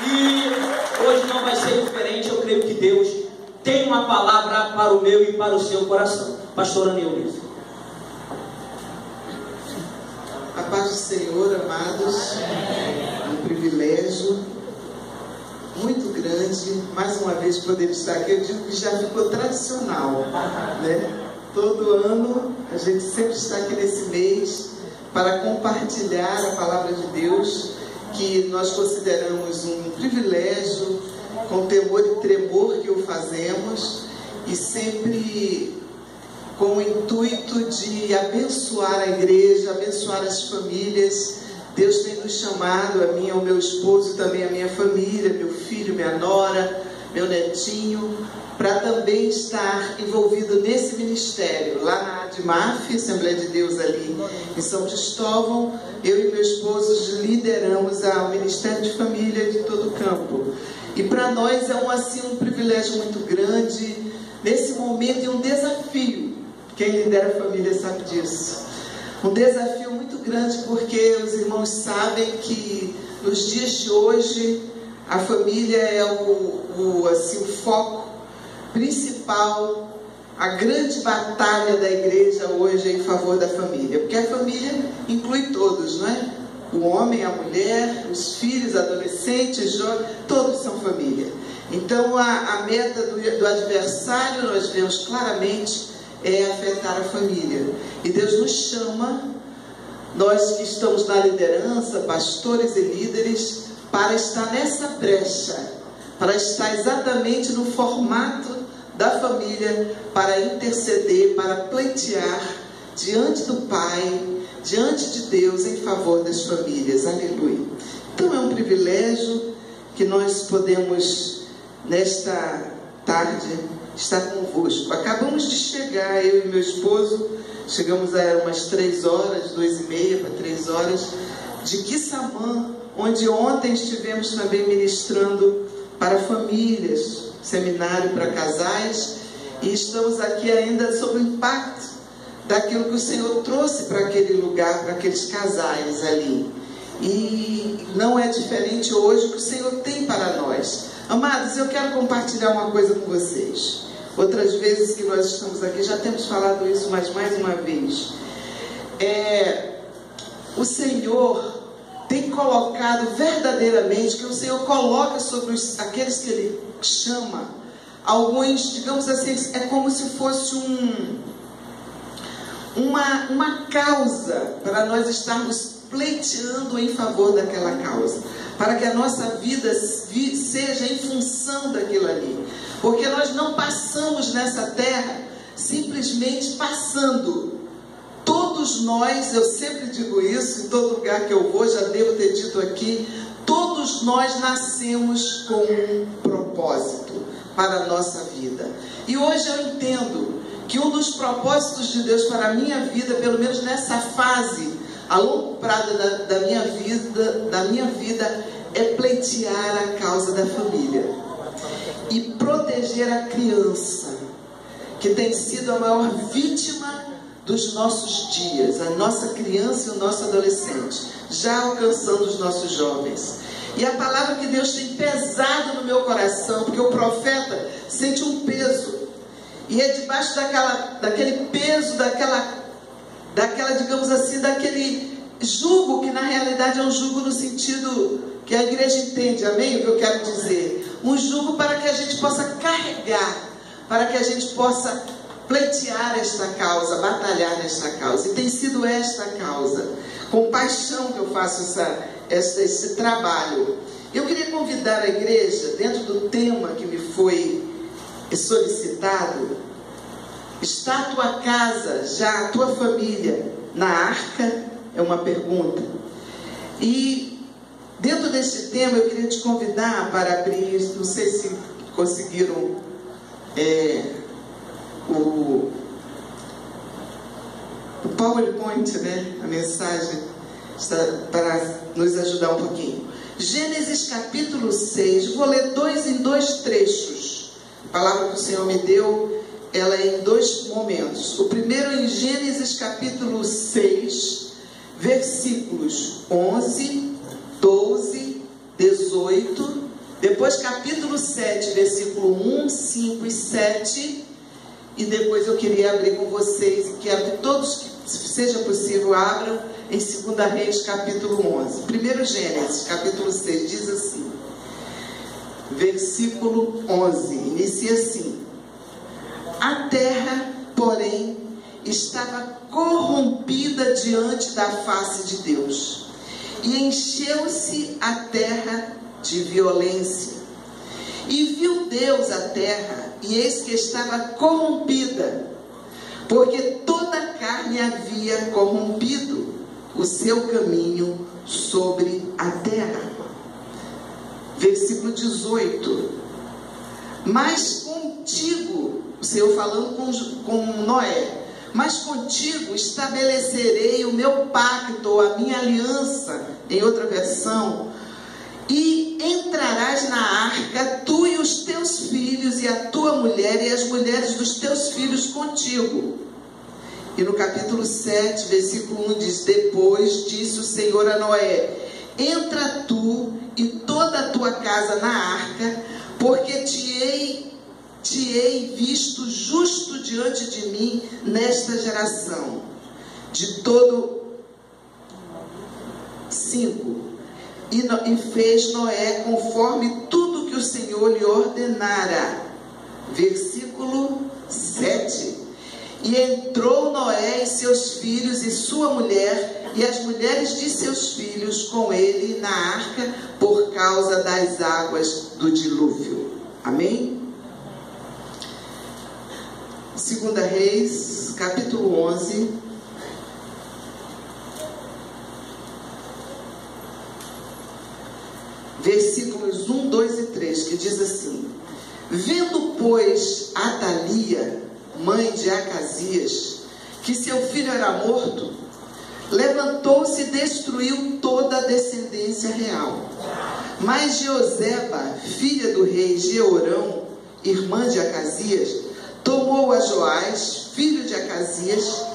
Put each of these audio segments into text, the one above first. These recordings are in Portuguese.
E hoje não vai ser diferente. Eu creio que Deus tem uma palavra para o meu e para o seu coração. Pastora Neulise. A paz do Senhor, amados. Um privilégio muito grande, mais uma vez, poder estar aqui. Eu digo que já ficou tradicional, né? Todo ano a gente sempre está aqui nesse mês para compartilhar a palavra de Deus, que nós consideramos um privilégio, com temor e tremor que o fazemos, e sempre com o intuito de abençoar a igreja, abençoar as famílias. Deus tem nos chamado, a mim, ao meu esposo, também a minha família, meu filho, minha nora, meu netinho, para também estar envolvido nesse ministério, lá na ADMAF, Assembleia de Deus ali em São Cristóvão. Eu e meu esposo lideramos o Ministério de Família de todo o campo. E para nós é um privilégio muito grande, nesse momento, e um desafio. Quem lidera a família sabe disso. Um desafio muito grande, porque os irmãos sabem que nos dias de hoje a família é o foco principal, a grande batalha da igreja hoje é em favor da família, porque a família inclui todos, não é? O homem, a mulher, os filhos, adolescentes, jovens, todos são família. Então a meta do adversário, nós vemos claramente, é afetar a família. E Deus nos chama, nós que estamos na liderança, pastores e líderes, para estar nessa brecha, para estar exatamente no formato da família, para interceder, para pleitear diante do Pai, diante de Deus, em favor das famílias. Aleluia. Então é um privilégio que nós podemos, nesta tarde, estar convosco. Acabamos de chegar, eu e meu esposo, chegamos a umas 3 horas, 2h30 para 3 horas, de Quissamã, onde ontem estivemos também ministrando para famílias, seminário para casais, e estamos aqui ainda sob o impacto daquilo que o Senhor trouxe para aquele lugar, para aqueles casais ali. E não é diferente hoje o que o Senhor tem para nós. Amados, eu quero compartilhar uma coisa com vocês. Outras vezes que nós estamos aqui, já temos falado isso, mas mais uma vez. O Senhor tem colocado verdadeiramente, que o Senhor coloca sobre aqueles que Ele chama, alguns, digamos assim, é como se fosse uma causa para nós estarmos pleiteando em favor daquela causa, para que a nossa vida seja em função daquilo ali, porque nós não passamos nessa terra simplesmente passando. Todos nós, eu sempre digo isso, em todo lugar que eu vou, já devo ter dito aqui, todos nós nascemos com um propósito para a nossa vida. E hoje eu entendo que um dos propósitos de Deus para a minha vida, pelo menos nessa fase, a longo prazo da minha vida, é pleitear a causa da família e proteger a criança, que tem sido a maior vítima dos nossos dias, a nossa criança e o nosso adolescente, já alcançando os nossos jovens. E a palavra que Deus tem pesado no meu coração, porque o profeta sente um peso, e é debaixo daquele peso, daquela, digamos assim, daquele jugo, que na realidade é um jugo no sentido que a igreja entende, amém? O que eu quero dizer, um jugo para que a gente possa carregar, para que a gente possa pleitear esta causa, batalhar nesta causa. E tem sido esta causa, com paixão, que eu faço esse trabalho. Eu queria convidar a igreja, dentro do tema que me foi solicitado: está a tua casa, já a tua família, na arca? É uma pergunta. E dentro deste tema eu queria te convidar para abrir, não sei se conseguiram o PowerPoint, né? A mensagem, para nos ajudar um pouquinho. Gênesis capítulo 6, vou ler em dois trechos. A palavra que o Senhor me deu, ela é em 2 momentos. O primeiro em Gênesis capítulo 6, versículos 11, 12, 18 Depois capítulo 7, versículo 1, 5 e 7. E depois eu queria abrir com vocês, quero que todos, que seja possível, abram em 2 Reis, capítulo 11. Primeiro Gênesis, capítulo 6, diz assim, versículo 11, inicia assim: a terra, porém, estava corrompida diante da face de Deus, e encheu-se a terra de violência. E viu Deus a terra, e eis que estava corrompida, porque toda a carne havia corrompido o seu caminho sobre a terra. Versículo 18: mas contigo, o Senhor falando com Noé, mas contigo estabelecerei o meu pacto, ou a minha aliança, em outra versão, e entrarás na arca, tu e os teus filhos, e a tua mulher, e as mulheres dos teus filhos contigo. E no capítulo 7, versículo 1 diz: depois disse o Senhor a Noé: entra tu e toda a tua casa na arca, porque te hei visto justo diante de mim nesta geração. De todo 5. E fez Noé conforme tudo que o Senhor lhe ordenara. Versículo 7. E entrou Noé e seus filhos e sua mulher e as mulheres de seus filhos com ele na arca, por causa das águas do dilúvio. Amém? 2 Reis, capítulo 11. Versículos 1, 2 e 3, que diz assim: vendo, pois, Atalia, mãe de Acasias, que seu filho era morto, levantou-se e destruiu toda a descendência real. Mas Joseba, filha do rei Jeorão, irmã de Acasias, tomou a Joás, filho de Acasias,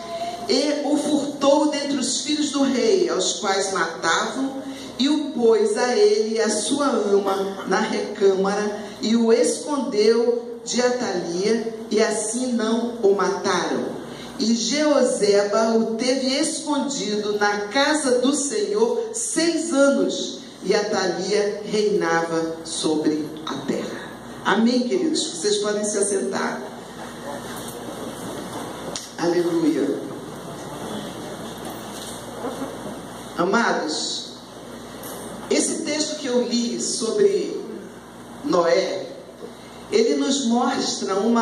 e o furtou dentre os filhos do rei, aos quais matavam, e o pôs a ele e a sua ama na recâmara, e o escondeu de Atalia, e assim não o mataram. E Jeoseba o teve escondido na casa do Senhor 6 anos, e Atalia reinava sobre a terra. Amém, queridos? Vocês podem se assentar. Aleluia. Amados, esse texto que eu li sobre Noé, ele nos mostra um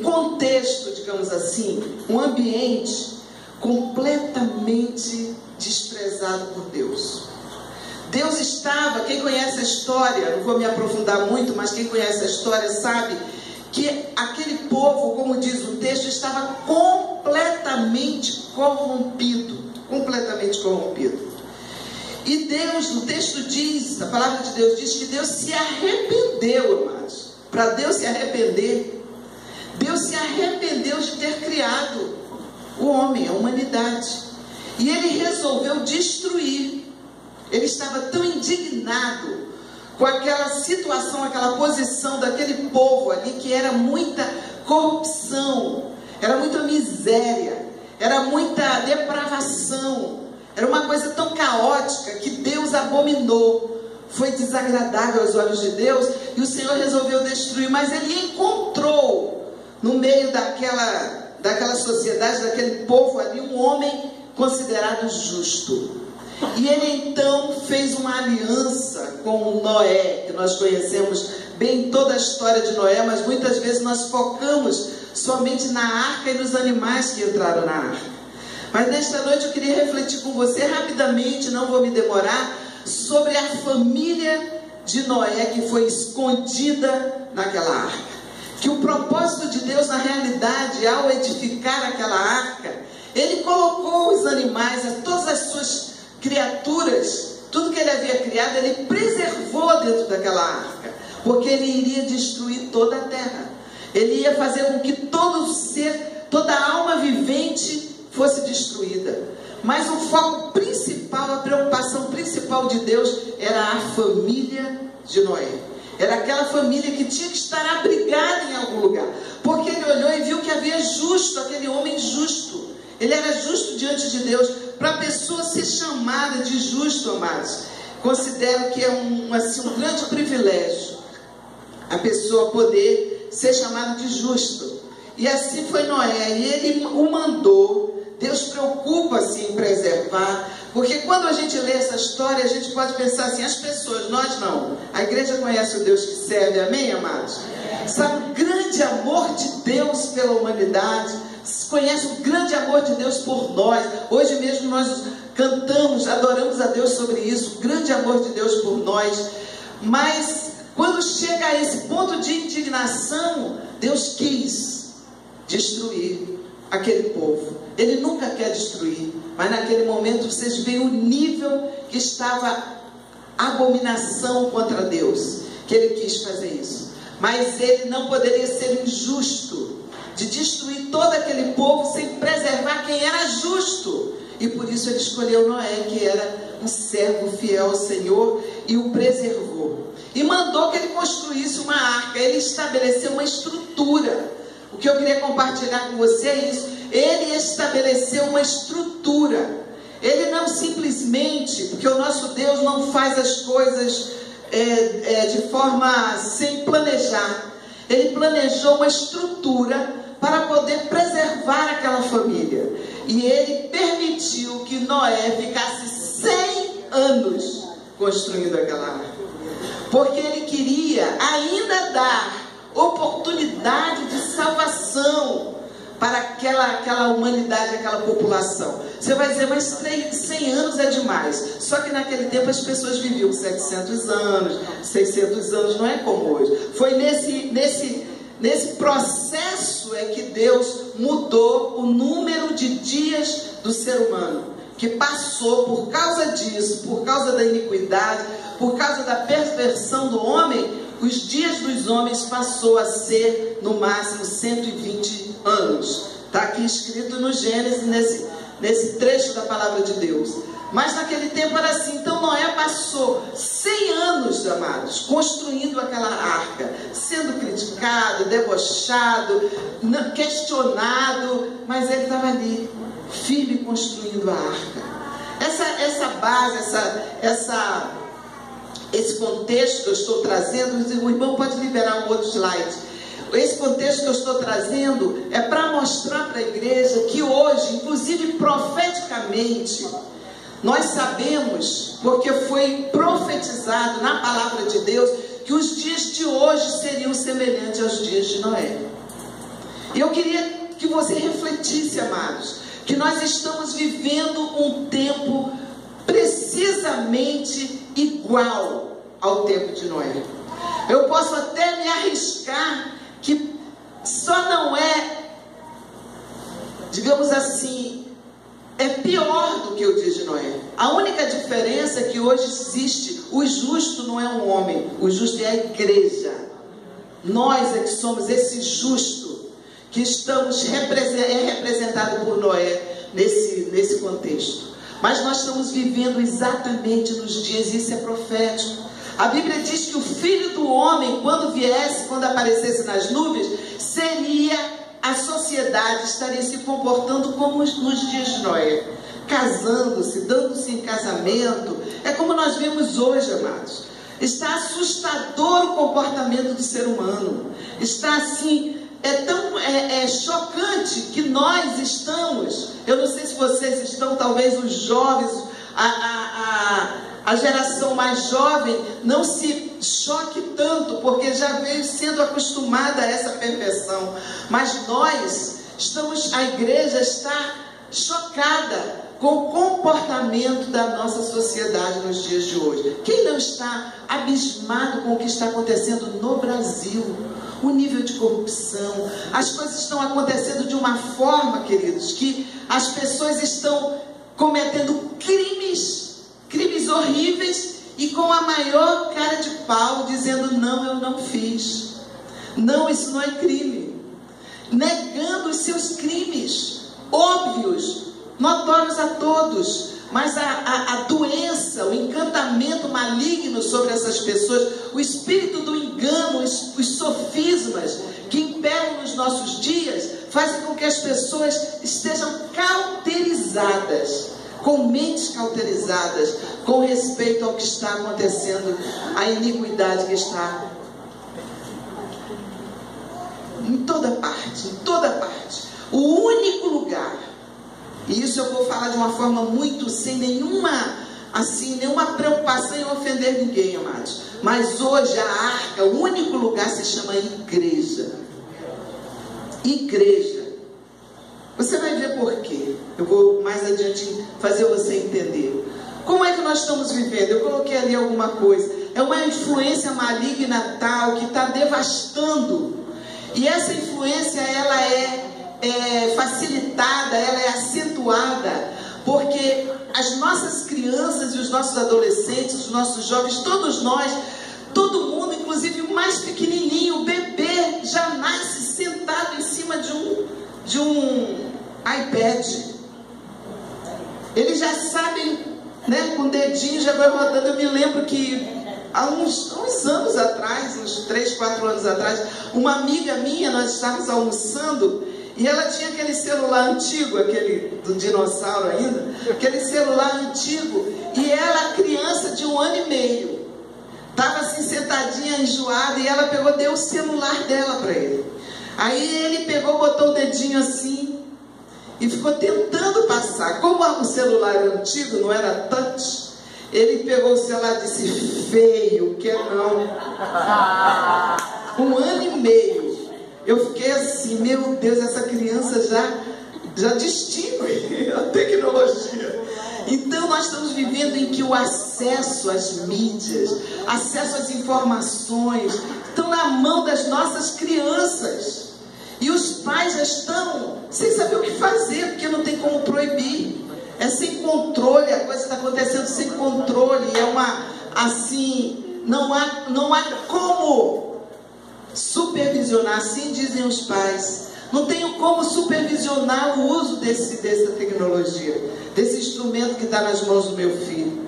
contexto, digamos assim, um ambiente completamente desprezado por Deus. Deus estava, quem conhece a história, não vou me aprofundar muito, mas quem conhece a história sabe que aquele povo, como diz o texto, estava completamente corrompido. Completamente corrompido. E Deus, o texto diz, a palavra de Deus diz que Deus se arrependeu, amados. Para Deus se arrepender, Deus se arrependeu de ter criado o homem, a humanidade. E Ele resolveu destruir. Ele estava tão indignado com aquela situação, aquela posição daquele povo ali, que era muita corrupção, era muita miséria, era muita depravação, era uma coisa tão caótica que Deus abominou. Foi desagradável aos olhos de Deus e o Senhor resolveu destruir. Mas Ele encontrou no meio daquela sociedade, daquele povo ali, um homem considerado justo. E Ele então fez uma aliança com Noé, que nós conhecemos bem toda a história de Noé, mas muitas vezes nós focamos somente na arca e nos animais que entraram na arca. Mas nesta noite eu queria refletir com você rapidamente, não vou me demorar, sobre a família de Noé que foi escondida naquela arca. Que o propósito de Deus, na realidade, ao edificar aquela arca, Ele colocou os animais, todas as suas criaturas, tudo que Ele havia criado, Ele preservou dentro daquela arca, porque Ele iria destruir toda a terra. Ele ia fazer com que todo ser, toda alma vivente fosse destruída. Mas o foco principal, a preocupação principal de Deus era a família de Noé. Era aquela família que tinha que estar abrigada em algum lugar. Porque ele olhou e viu que havia justo, aquele homem justo. Ele era justo diante de Deus. Para a pessoa ser chamada de justo, amados, considero que é um grande privilégio a pessoa poder ser chamada de justo. E assim foi Noé, e ele o mandou. Deus preocupa-se em preservar, porque quando a gente lê essa história, a gente pode pensar assim, as pessoas, nós não. A igreja conhece o Deus que serve, amém, amados? Sabe o grande amor de Deus pela humanidade, conhece o grande amor de Deus por nós. Hoje mesmo nós cantamos, adoramos a Deus sobre isso, o grande amor de Deus por nós. Mas quando chega a esse ponto de indignação, Deus quis destruir aquele povo. Ele nunca quer destruir, mas naquele momento vocês veem o nível que estava a abominação contra Deus, que ele quis fazer isso. Mas ele não poderia ser injusto de destruir todo aquele povo sem preservar quem era justo. E por isso ele escolheu Noé, que era um servo fiel ao Senhor, e o preservou. E mandou que ele construísse uma arca. Ele estabeleceu uma estrutura. O que eu queria compartilhar com você é isso. Ele estabeleceu uma estrutura. Ele não simplesmente, porque o nosso Deus não faz as coisas de forma sem planejar. Ele planejou uma estrutura para poder preservar aquela família. E ele permitiu que Noé ficasse 100 anos construindo aquela arca. Porque ele queria ainda dar oportunidade de salvação para aquela humanidade, aquela população. Você vai dizer, mas 100 anos é demais. Só que naquele tempo as pessoas viviam 700 anos, 600 anos, não é como hoje. Foi nesse processo é que Deus mudou o número de dias do ser humano, que passou por causa disso, por causa da iniquidade, por causa da perversão do homem. Os dias dos homens passou a ser no máximo 120 anos. Está aqui escrito no Gênesis, nesse trecho da palavra de Deus. Mas naquele tempo era assim. Então Noé passou 100 anos, amados, construindo aquela arca, sendo criticado, debochado, questionado, mas ele estava ali, firme, construindo a arca. Essa base, esse contexto que eu estou trazendo, o irmão pode liberar um outro slide. Esse contexto que eu estou trazendo é para mostrar para a igreja que hoje, inclusive profeticamente, nós sabemos, porque foi profetizado na palavra de Deus, que os dias de hoje seriam semelhantes aos dias de Noé. E eu queria que você refletisse, amados, que nós estamos vivendo um tempo precisamente igual ao tempo de Noé. Eu posso até me arriscar que só não é, digamos assim, é pior do que o dia de Noé. A única diferença é que hoje existe, o justo não é um homem, o justo é a igreja. Nós é que somos esse justo, que estamos representado por Noé nesse contexto. Mas nós estamos vivendo exatamente nos dias, isso é profético. A Bíblia diz que o Filho do Homem, quando viesse, quando aparecesse nas nuvens, a sociedade estaria se comportando como nos dias de Noé, casando-se, dando-se em casamento. É como nós vemos hoje, amados. Está assustador o comportamento do ser humano. Está assim, é chocante que nós estamos, eu não sei se vocês estão, talvez os jovens, a geração mais jovem não se choque tanto, porque já veio sendo acostumada a essa perfeição. Mas a igreja está chocada com o comportamento da nossa sociedade nos dias de hoje. Quem não está abismado com o que está acontecendo no Brasil? O nível de corrupção, as coisas estão acontecendo de uma forma, queridos, que as pessoas estão cometendo crimes horríveis e com a maior cara de pau, dizendo, não, eu não fiz. Não, isso não é crime. Negando os seus crimes óbvios, notórios a todos, mas a doença, o encantamento maligno sobre essas pessoas, o espírito do engano, os sofismas que imperam nos nossos dias, fazem com que as pessoas estejam cauterizadas, com mentes cauterizadas, com respeito ao que está acontecendo, a iniquidade que está em toda parte, em toda parte. O único lugar, e isso eu vou falar de uma forma muito, sem nenhuma preocupação em ofender ninguém, amados, mas hoje a arca, o único lugar se chama igreja. Igreja. Você vai ver por quê. Eu vou mais adiante fazer você entender. Como é que nós estamos vivendo? Eu coloquei ali alguma coisa. É uma influência maligna tal que está devastando. E essa influência, ela é facilitada, ela é acentuada, porque as nossas crianças e os nossos adolescentes, os nossos jovens, todos nós, todo mundo, inclusive o mais pequenininho, o bebê, já nasce sentado em cima de um iPad. Eles já sabem, né, com o dedinho já vai rodando. Eu me lembro que há uns anos atrás, uns 3, 4 anos atrás, uma amiga minha, nós estávamos almoçando, e ela tinha aquele celular antigo, aquele do dinossauro ainda, aquele celular antigo, e ela, criança de 1 ano e meio, estava assim sentadinha, enjoada, e ela pegou, deu o celular dela para ele. Aí ele pegou, botou o dedinho assim, e ficou tentando passar. Como o celular era antigo, não era touch, ele pegou o celular e disse: feio, quer não. 1 ano e meio. Eu fiquei assim, meu Deus, essa criança já distingue a tecnologia. Então nós estamos vivendo em que o acesso às mídias, acesso às informações, estão na mão das nossas crianças. E os pais já estão sem saber o que fazer, porque não tem como proibir. É sem controle, a coisa está acontecendo sem controle. Não há como supervisionar, assim dizem os pais. Não tenho como supervisionar o uso dessa tecnologia, desse instrumento que está nas mãos do meu filho.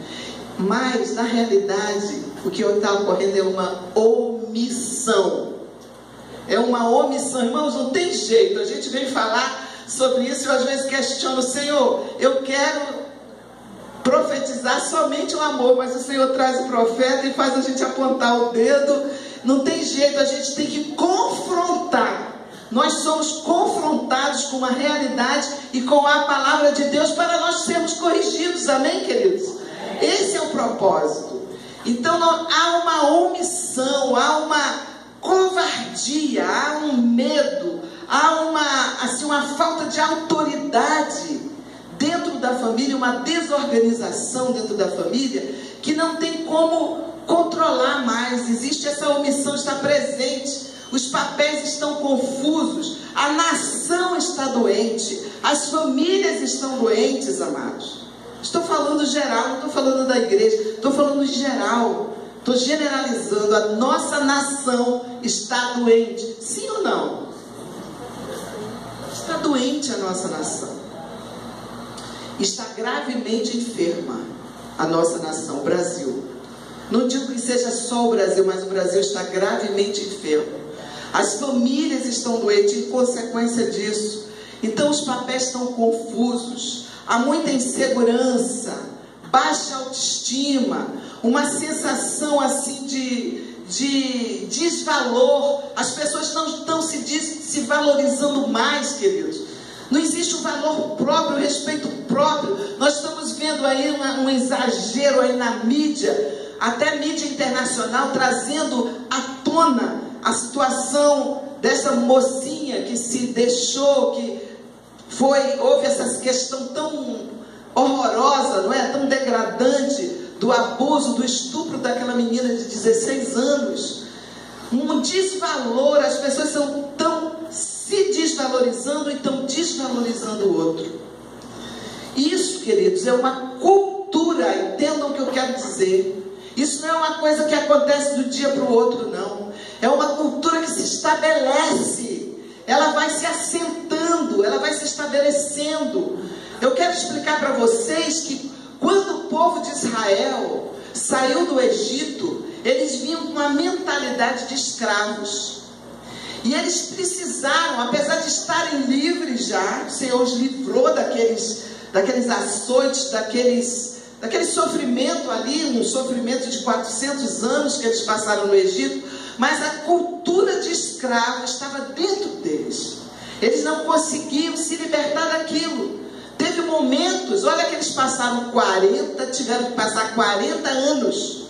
Mas, na realidade, o que está ocorrendo é uma omissão. É uma omissão. Irmãos, não tem jeito. A gente vem falar sobre isso e eu às vezes questiono: Senhor, eu quero profetizar somente o amor, mas o Senhor traz o profeta e faz a gente apontar o dedo. Não tem jeito, a gente tem que confrontar. Nós somos confrontados com uma realidade e com a palavra de Deus para nós sermos corrigidos, amém, queridos? Esse é o propósito. Então há uma omissão, há uma covardia, há um medo, há uma falta de autoridade dentro da família, uma desorganização dentro da família que não tem como controlar mais. Existe essa omissão, está presente. Os papéis estão confusos, a nação está doente, as famílias estão doentes, amados. Estou falando geral, não estou falando da igreja, estou falando geral, estou generalizando. A nossa nação está doente, sim ou não? Está doente a nossa nação, está gravemente enferma a nossa nação, o Brasil. Não digo que seja só o Brasil, mas o Brasil está gravemente enfermo. As famílias estão doentes em consequência disso. Então os papéis estão confusos. Há muita insegurança, baixa autoestima, uma sensação assim de desvalor. As pessoas não estão se valorizando mais, queridos. Não existe o valor próprio, o respeito próprio. Nós estamos vendo aí um exagero aí na mídia, até mídia internacional, trazendo à tona a situação dessa mocinha que se deixou, houve essa questão tão horrorosa, não é? Tão degradante, do abuso, do estupro daquela menina de 16 anos. Um desvalor, as pessoas estão se desvalorizando e estão desvalorizando o outro. Isso, queridos, é uma cultura, entendam o que eu quero dizer. Isso não é uma coisa que acontece do dia para o outro, não. É uma cultura que se estabelece. Ela vai se assentando, ela vai se estabelecendo. Eu quero explicar para vocês que quando o povo de Israel saiu do Egito, eles vinham com uma mentalidade de escravos. E eles precisaram, apesar de estarem livres já, o Senhor os livrou daqueles açoites, daquele sofrimento ali, um sofrimento de 400 anos que eles passaram no Egito, mas a cultura de escravo estava dentro deles. Eles não conseguiam se libertar daquilo. Teve momentos, olha que eles passaram tiveram que passar 40 anos.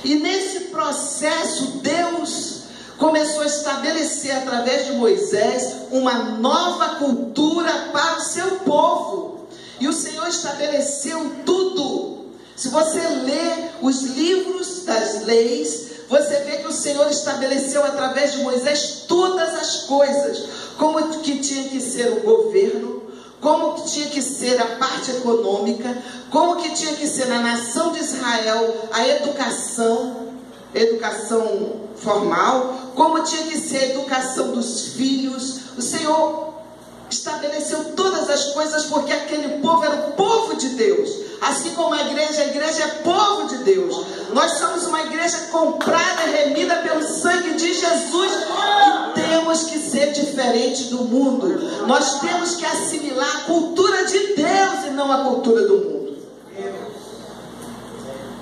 E nesse processo, Deus começou a estabelecer, através de Moisés, uma nova cultura para o seu povo. E o Senhor estabeleceu tudo. Se você lê os livros das leis, você vê que o Senhor estabeleceu, através de Moisés, todas as coisas. Como que tinha que ser o governo, como que tinha que ser a parte econômica, como que tinha que ser na nação de Israel a educação formal, como tinha que ser a educação dos filhos. O Senhor estabeleceu todas as coisas, porque aquele povo era o povo de Deus. Assim como a igreja é povo de Deus. Nós somos uma igreja comprada e remida pelo sangue de Jesus, e temos que ser diferente do mundo. Nós temos que assimilar a cultura de Deus e não a cultura do mundo.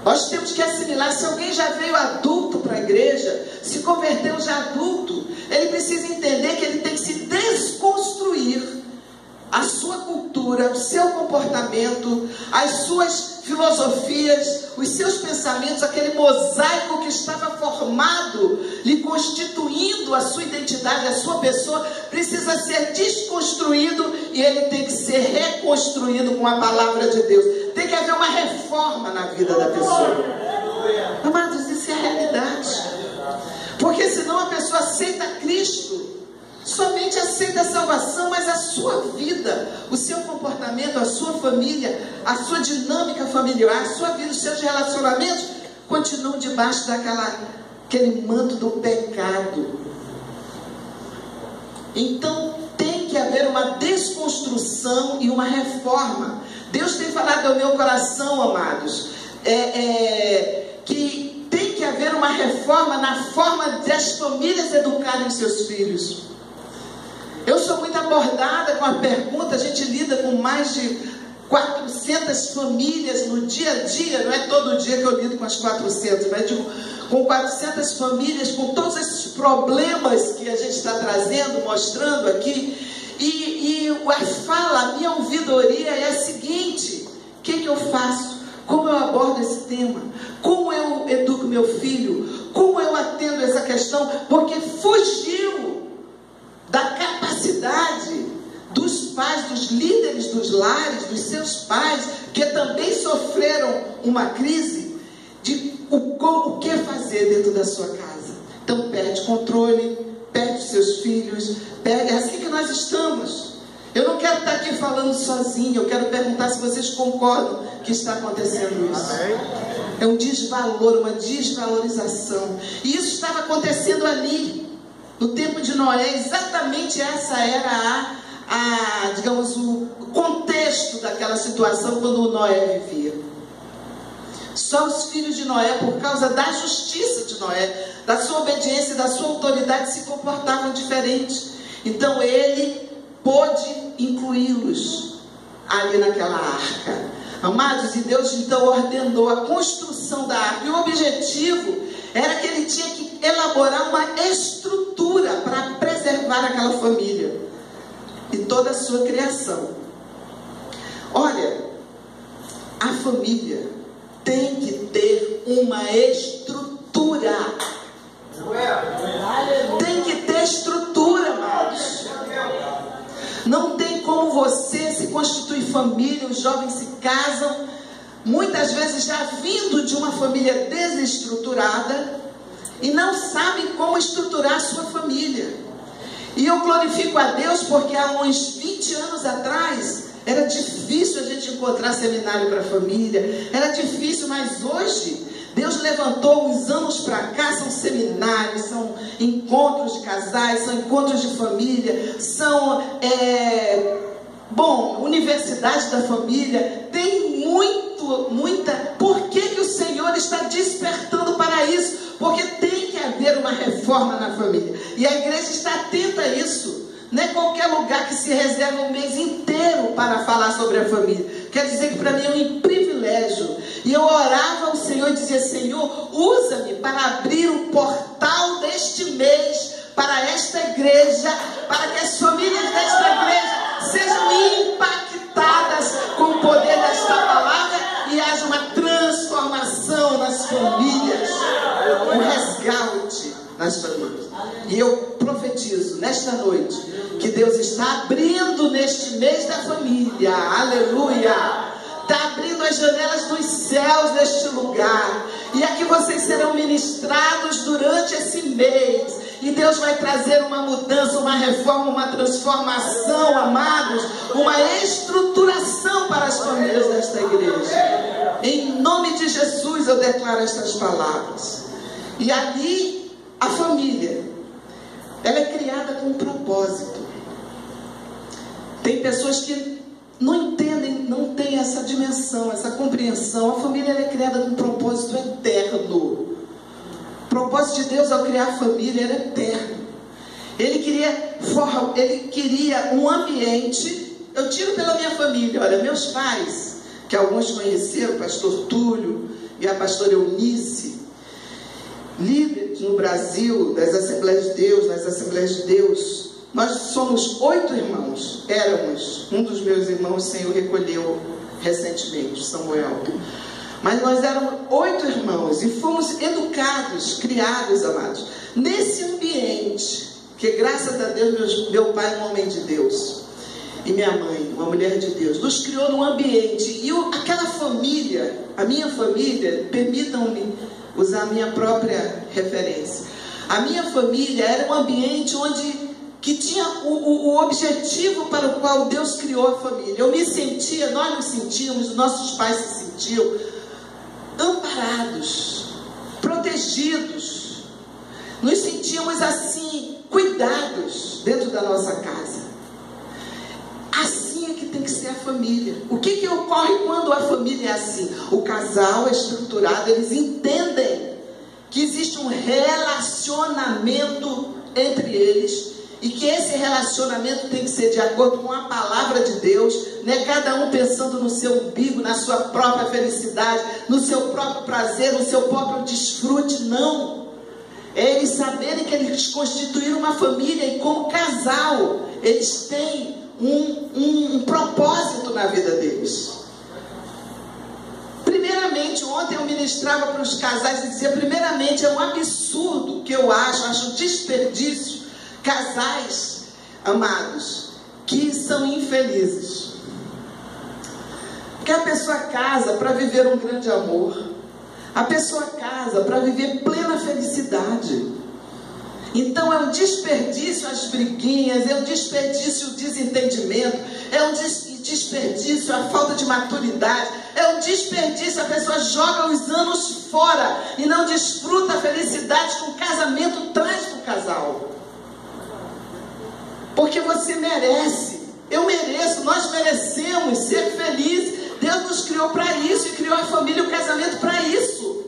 Nós temos que assimilar. Se alguém já veio adulto para a igreja, se converteu já adulto, ele precisa entender que ele tem que se desconstruir a sua cultura, o seu comportamento, as suas filosofias, os seus pensamentos, aquele mosaico que estava formado, lhe constituindo a sua identidade, a sua pessoa, precisa ser desconstruído, e ele tem que ser reconstruído com a palavra de Deus. Tem que haver uma reforma na vida da pessoa. Amados, isso é a realidade. Porque senão a pessoa aceita Cristo, somente aceita a salvação, mas a sua vida, o seu comportamento, a sua família, a sua dinâmica familiar, a sua vida, os seus relacionamentos continuam debaixo daquele manto do pecado. Então tem que haver uma desconstrução e uma reforma. Deus tem falado ao meu coração, amados, que tem que haver uma reforma na forma das famílias educarem os seus filhos. Eu sou muito abordada com a pergunta. A gente lida com mais de 400 famílias no dia a dia. Não é todo dia que eu lido com as 400, mas digo, com 400 famílias, com todos esses problemas que a gente está trazendo, mostrando aqui. E a minha ouvidoria é a seguinte: o que eu faço? Como eu abordo esse tema? Como eu educo meu filho? Como eu atendo essa questão? Porque fugiu da capacidade dos pais, dos líderes dos lares, dos seus pais, que também sofreram uma crise, de o que fazer dentro da sua casa. Então perde controle, perde os seus filhos, é assim que nós estamos. Eu não quero estar aqui falando sozinho, eu quero perguntar se vocês concordam que está acontecendo isso. É um desvalor, uma desvalorização. E isso estava acontecendo ali, no tempo de Noé. Exatamente essa era digamos, o contexto daquela situação quando o Noé vivia. Só os filhos de Noé, por causa da justiça de Noé, da sua obediência, da sua autoridade, se comportavam diferente. Então ele pôde incluí-los ali naquela arca. Amados, e Deus então ordenou a construção da arca. E o objetivo era que ele tinha que elaborar uma estrutura para preservar aquela família e toda a sua criação. Olha, a família tem que ter uma estrutura. Tem que ter estrutura, amados. Não tem como você se constituir família. Os jovens se casam, muitas vezes já vindo de uma família desestruturada, e não sabem como estruturar a sua família. E eu glorifico a Deus, porque há uns 20 anos atrás era difícil a gente encontrar seminário para a família, era difícil, mas hoje Deus levantou uns anos para cá. São seminários, são encontros de casais, são encontros de família, são Bom, universidade da família tem muita. Por que o Senhor está despertando para isso? Porque tem que haver uma reforma na família. E a igreja está atenta a isso. Não é qualquer lugar que se reserva um mês inteiro para falar sobre a família. Quer dizer que para mim é um privilégio. E eu orava ao Senhor e dizia: Senhor, usa-me para abrir o portal deste mês para esta igreja, para que as famílias desta igreja sejam impactadas com o poder desta palavra e haja uma transformação nas famílias, um resgate nas famílias. E eu profetizo nesta noite que Deus está abrindo neste mês da família, aleluia, está abrindo as janelas dos céus neste lugar, e aqui vocês serão ministrados durante esse mês, e Deus vai trazer uma mudança, uma reforma, uma transformação, amados, uma estruturação para as famílias desta igreja. Em nome de Jesus eu declaro estas palavras. E ali a família, ela é criada com um propósito. Tem pessoas que não entendem, não têm essa dimensão, essa compreensão. A família, ela é criada com um propósito eterno. O propósito de Deus ao criar a família era eterno. Ele queria um ambiente. Eu tiro pela minha família, olha, meus pais, que alguns conheceram, o pastor Túlio e a pastora Eunice, líderes no Brasil das Assembleias de Deus, nas Assembleias de Deus. Nós somos 8 irmãos, éramos. Um dos meus irmãos, o Senhor recolheu recentemente, Samuel. Mas nós éramos 8 irmãos e fomos educados, criados, amados, nesse ambiente, que graças a Deus, meu pai é um homem de Deus, e minha mãe, uma mulher de Deus, nos criou num ambiente, e aquela família, a minha família, permitam-me usar a minha própria referência, a minha família era um ambiente que tinha o objetivo para o qual Deus criou a família. Nós nos sentíamos, os nossos pais se sentiam amparados, protegidos, nos sentíamos assim, cuidados dentro da nossa casa. Assim é que tem que ser a família. O que ocorre quando a família é assim? O casal é estruturado, eles entendem que existe um relacionamento entre eles, e que esse relacionamento tem que ser de acordo com a palavra de Deus, não é cada um pensando no seu umbigo, na sua própria felicidade, no seu próprio prazer, no seu próprio desfrute, não. É eles saberem que eles constituíram uma família, e como casal, eles têm um propósito na vida deles. Primeiramente, ontem eu ministrava para os casais e dizia, primeiramente, é um absurdo que eu acho um desperdício, casais, amados, que são infelizes. Porque a pessoa casa para viver um grande amor. A pessoa casa para viver plena felicidade. Então é um desperdício as briguinhas, é um desperdício o desentendimento, é um desperdício a falta de maturidade, é um desperdício, a pessoa joga os anos fora e não desfruta a felicidade que o casamento traz para o casal. Porque você merece, eu mereço, nós merecemos ser felizes. Deus nos criou para isso e criou a família e o casamento para isso.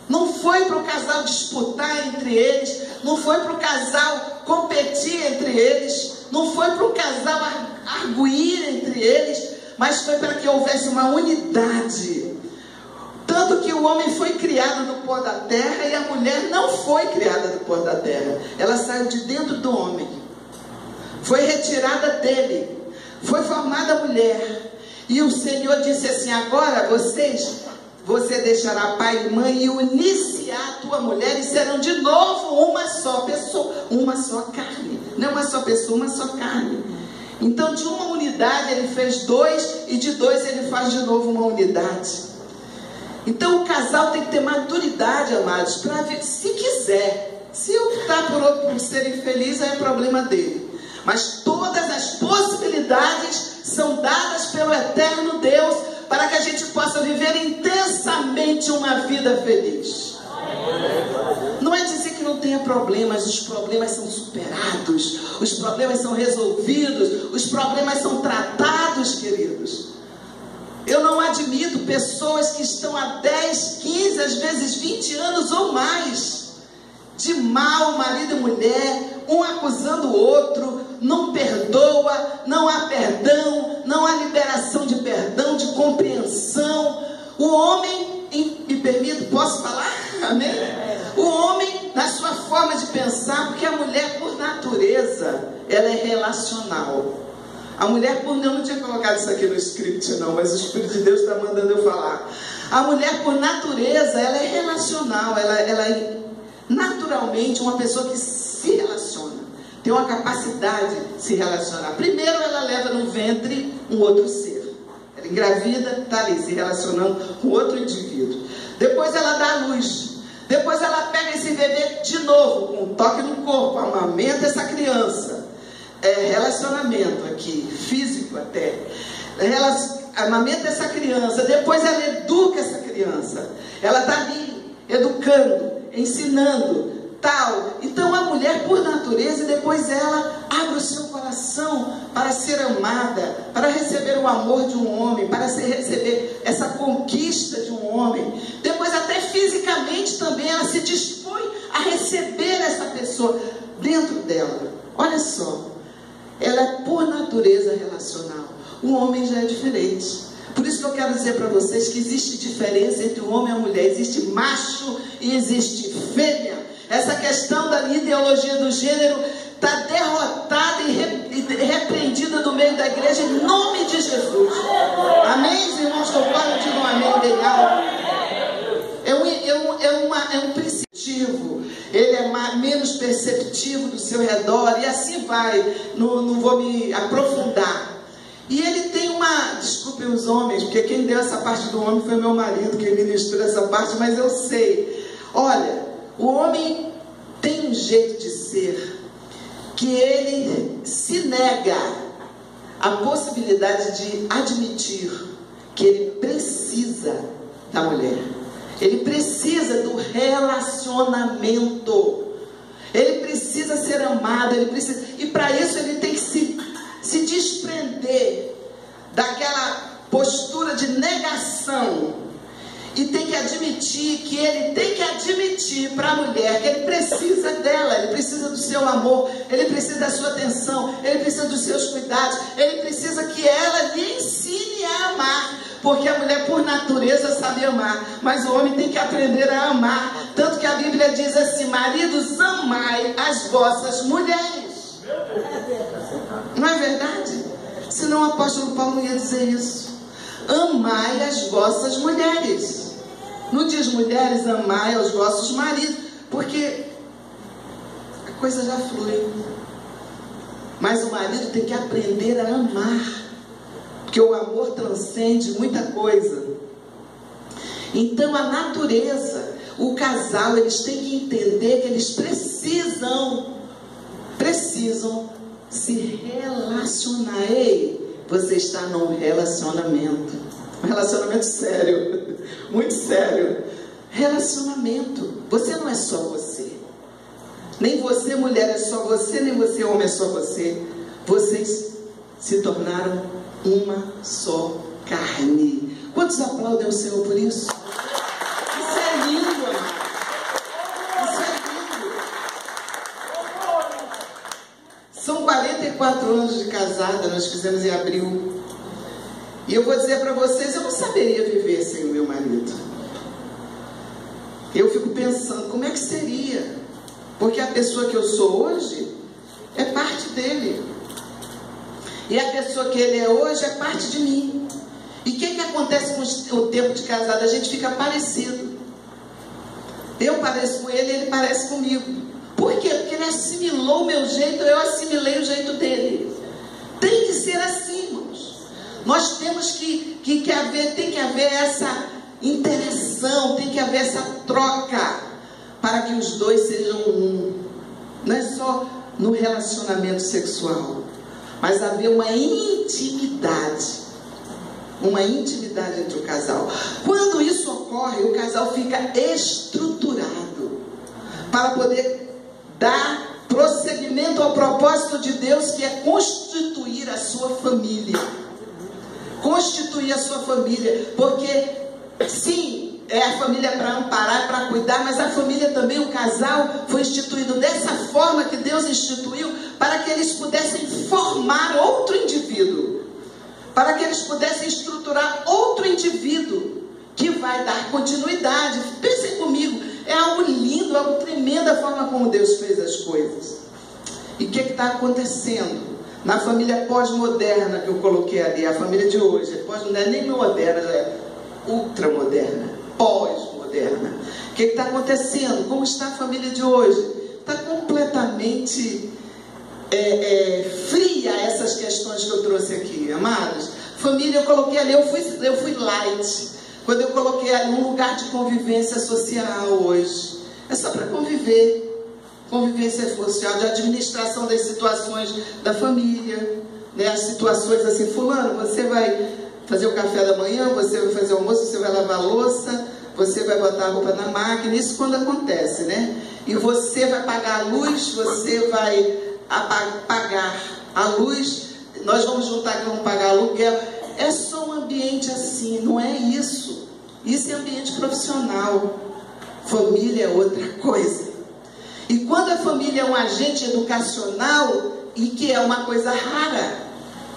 Não foi para o casal disputar entre eles, não foi para o casal competir entre eles, não foi para o casal arguir entre eles, mas foi para que houvesse uma unidade. Tanto que o homem foi criado no pó da terra e a mulher não foi criada no pó da terra. Ela saiu de dentro do homem, foi retirada dele, foi formada mulher. E o Senhor disse assim, agora você deixará pai e mãe e unir-se à tua mulher e serão de novo uma só pessoa, uma só carne. Não uma só pessoa, uma só carne. Então de uma unidade ele fez 2 e de 2 ele faz de novo uma unidade. Então o casal tem que ter maturidade, amados, para ver, se quiser. Se optar por ser infeliz, é problema dele. Mas todas as possibilidades são dadas pelo eterno Deus para que a gente possa viver intensamente uma vida feliz. Não é dizer que não tenha problemas, os problemas são superados, os problemas são resolvidos, os problemas são tratados, queridos. Eu não admito pessoas que estão há 10, 15, às vezes 20 anos ou mais, de mal, marido e mulher, um acusando o outro, não perdoa, não há perdão, não há liberação de perdão, de compreensão. O homem, me permito, posso falar? Amém? O homem, na sua forma de pensar, porque a mulher, por natureza, ela é relacional. A mulher, eu não tinha colocado isso aqui no script não, mas o Espírito de Deus está mandando eu falar. A mulher, por natureza, ela é relacional, ela é naturalmente uma pessoa que se relaciona, tem uma capacidade de se relacionar. Primeiro ela leva no ventre um outro ser, ela engravida, está ali se relacionando com outro indivíduo. Depois ela dá a luz, depois ela pega esse bebê de novo, com um toque no corpo, amamenta essa criança, relacionamento aqui, físico até, amamenta essa criança, depois ela educa essa criança, ela está ali educando, ensinando, tal. Então a mulher, por natureza, depois ela abre o seu coração para ser amada, para receber o amor de um homem, para receber essa conquista de um homem. Depois até fisicamente também ela se dispõe a receber essa pessoa dentro dela. Olha só, ela é por natureza relacional. O homem já é diferente. Por isso que eu quero dizer para vocês que existe diferença entre o homem e a mulher. Existe macho e existe fêmea. Essa questão da ideologia do gênero está derrotada e repreendida do meio da igreja em nome de Jesus. Amém, irmãos? Concordo, digam um amém bem alto. É um perceptivo, ele é menos perceptivo do seu redor, e assim vai, não vou me aprofundar. E ele tem desculpem os homens, porque quem deu essa parte do homem foi meu marido, que ministrou essa parte, mas eu sei. Olha, o homem tem um jeito de ser, que ele se nega a possibilidade de admitir que ele precisa da mulher. Ele precisa do relacionamento. Ele precisa ser amado, e para isso ele tem que se desprender daquela postura de negação, e tem que admitir que ele tem que admitir para a mulher que ele precisa dela, ele precisa do seu amor, ele precisa da sua atenção, ele precisa dos seus cuidados, ele precisa que ela lhe ensine a amar, porque a mulher por natureza sabe amar, mas o homem tem que aprender a amar. Tanto que a Bíblia diz assim: maridos, amai as vossas mulheres. Não é verdade? Senão o apóstolo Paulo não ia dizer isso. Amai as vossas mulheres. Não diz mulheres, amai aos vossos maridos, porque a coisa já flui. Mas o marido tem que aprender a amar, porque o amor transcende muita coisa. Então a natureza, o casal, eles têm que entender que eles precisam se relacionar. Ei, você está num relacionamento, um relacionamento sério, muito sério. Relacionamento, você não é só você, nem você mulher é só você, nem você homem é só você. Vocês se tornaram uma só carne. Quantos aplaudem o Senhor por isso? Isso é lindo, amado. Isso é lindo. São 44 anos de casada, nós fizemos em abril. E eu vou dizer para vocês, eu não saberia viver sem o meu marido. Eu fico pensando, como é que seria? Porque a pessoa que eu sou hoje é parte dele. E a pessoa que ele é hoje é parte de mim. E o que acontece com o tempo de casado? A gente fica parecido. Eu pareço com ele, ele parece comigo. Por quê? Porque ele assimilou o meu jeito, eu assimilei o jeito dele. Tem que ser assim, irmãos. Nós temos tem que haver essa interação, tem que haver essa troca, para que os dois sejam um. Não é só no relacionamento sexual, mas haver uma intimidade entre o casal. Quando isso ocorre, o casal fica estruturado. para poder dar prosseguimento ao propósito de Deus, que é constituir a sua família. Constituir a sua família, porque sim, a família é para amparar, para cuidar, mas a família também, o casal foi instituído dessa forma que Deus instituiu, para que eles pudessem formar outro indivíduo, para que eles pudessem estruturar outro indivíduo que vai dar continuidade. Pensem comigo, é algo lindo, algo tremendo a forma como Deus fez as coisas. E o que está acontecendo? Na família pós-moderna que eu coloquei ali, a família de hoje, não é nem moderna, é ultramoderna, pós-moderna. O que está acontecendo? Como está a família de hoje? Está completamente fria essas questões que eu trouxe aqui, amados. Família, eu coloquei ali, eu fui light, quando eu coloquei ali um lugar de convivência social hoje. É só para conviver. Convivência social, de administração das situações da família, né? As situações assim, fulano, você vai fazer o café da manhã, você vai fazer o almoço, você vai lavar a louça, você vai botar a roupa na máquina, isso quando acontece, né? E você vai pagar a luz, você vai pagar a luz, nós vamos juntar que vamos pagar aluguel. É só um ambiente assim, não é isso. Isso é ambiente profissional. Família é outra coisa. E quando a família é um agente educacional, e que é uma coisa rara,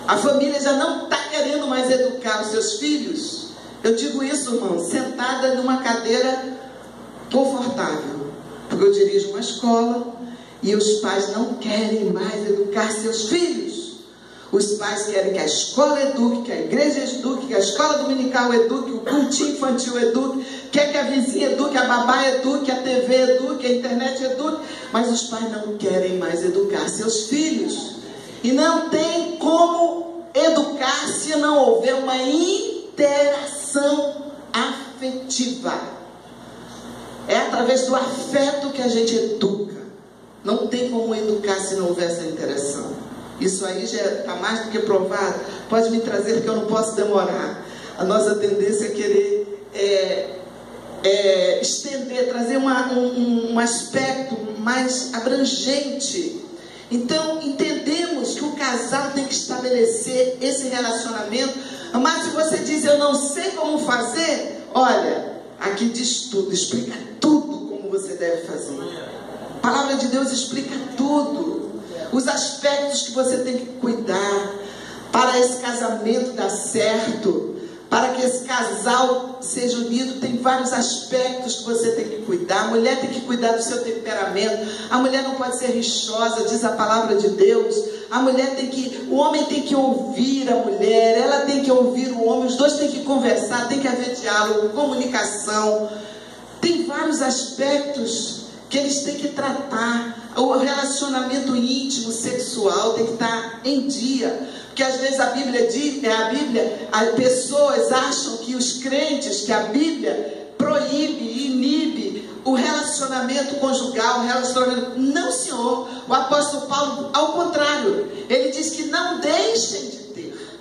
a família já não está querendo mais educar os seus filhos. Eu digo isso, irmão, sentada numa cadeira confortável, porque eu dirijo uma escola e os pais não querem mais educar seus filhos. Os pais querem que a escola eduque, que a igreja eduque, que a escola dominical eduque, o cultinho infantil eduque, quer que a vizinha eduque, a babá eduque, a TV eduque, a internet eduque, mas os pais não querem mais educar seus filhos. E não tem como educar se não houver uma interação afetiva. É através do afeto que a gente educa. Não tem como educar se não houver essa interação. Isso aí já está mais do que provado. Pode me trazer, porque eu não posso demorar. A nossa tendência é querer estender, trazer um aspecto mais abrangente. Então, entendemos que o casal tem que estabelecer esse relacionamento. Mas se você diz, eu não sei como fazer, olha, aqui diz tudo, explica tudo como você deve fazer. A palavra de Deus explica tudo. Os aspectos que você tem que cuidar para esse casamento dar certo, para que esse casal seja unido. Tem vários aspectos que você tem que cuidar. A mulher tem que cuidar do seu temperamento. A mulher não pode ser rixosa, diz a palavra de Deus. A mulher o homem tem que ouvir a mulher, ela tem que ouvir o homem, os dois têm que conversar, tem que haver diálogo, comunicação. Tem vários aspectos que eles têm que tratar. O relacionamento íntimo, sexual tem que estar em dia. Porque às vezes as pessoas acham que os crentes, que a Bíblia proíbe, inibe o relacionamento conjugal, o relacionamento... Não, senhor. O apóstolo Paulo, ao contrário, ele diz que não deixem de ter.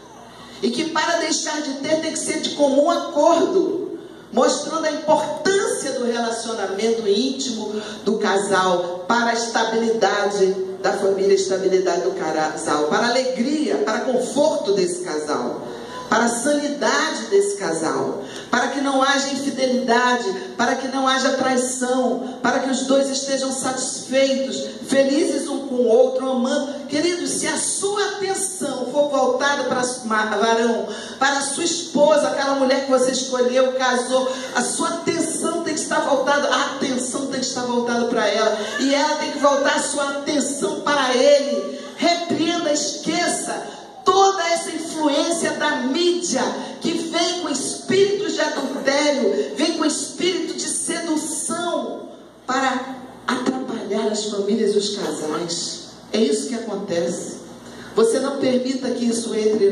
E que para deixar de ter tem que ser de comum acordo, mostrando a importância do relacionamento íntimo do casal para a estabilidade da família, a estabilidade do casal, para a alegria, para o conforto desse casal, para a sanidade desse casal, para que não haja infidelidade, para que não haja traição, para que os dois estejam satisfeitos, felizes um com o outro, amando. Queridos, se a sua atenção for voltada para varão, para a sua esposa, aquela mulher que você escolheu, casou, a sua atenção tem que estar voltada, a atenção tem que estar voltada para ela, e ela tem que voltar a sua atenção para ele. Repreenda, esqueça toda essa influência da mídia que vem com espíritos de adultério, vem com espírito de sedução para atrapalhar as famílias e os casais. É isso que acontece. Você não permita que isso entre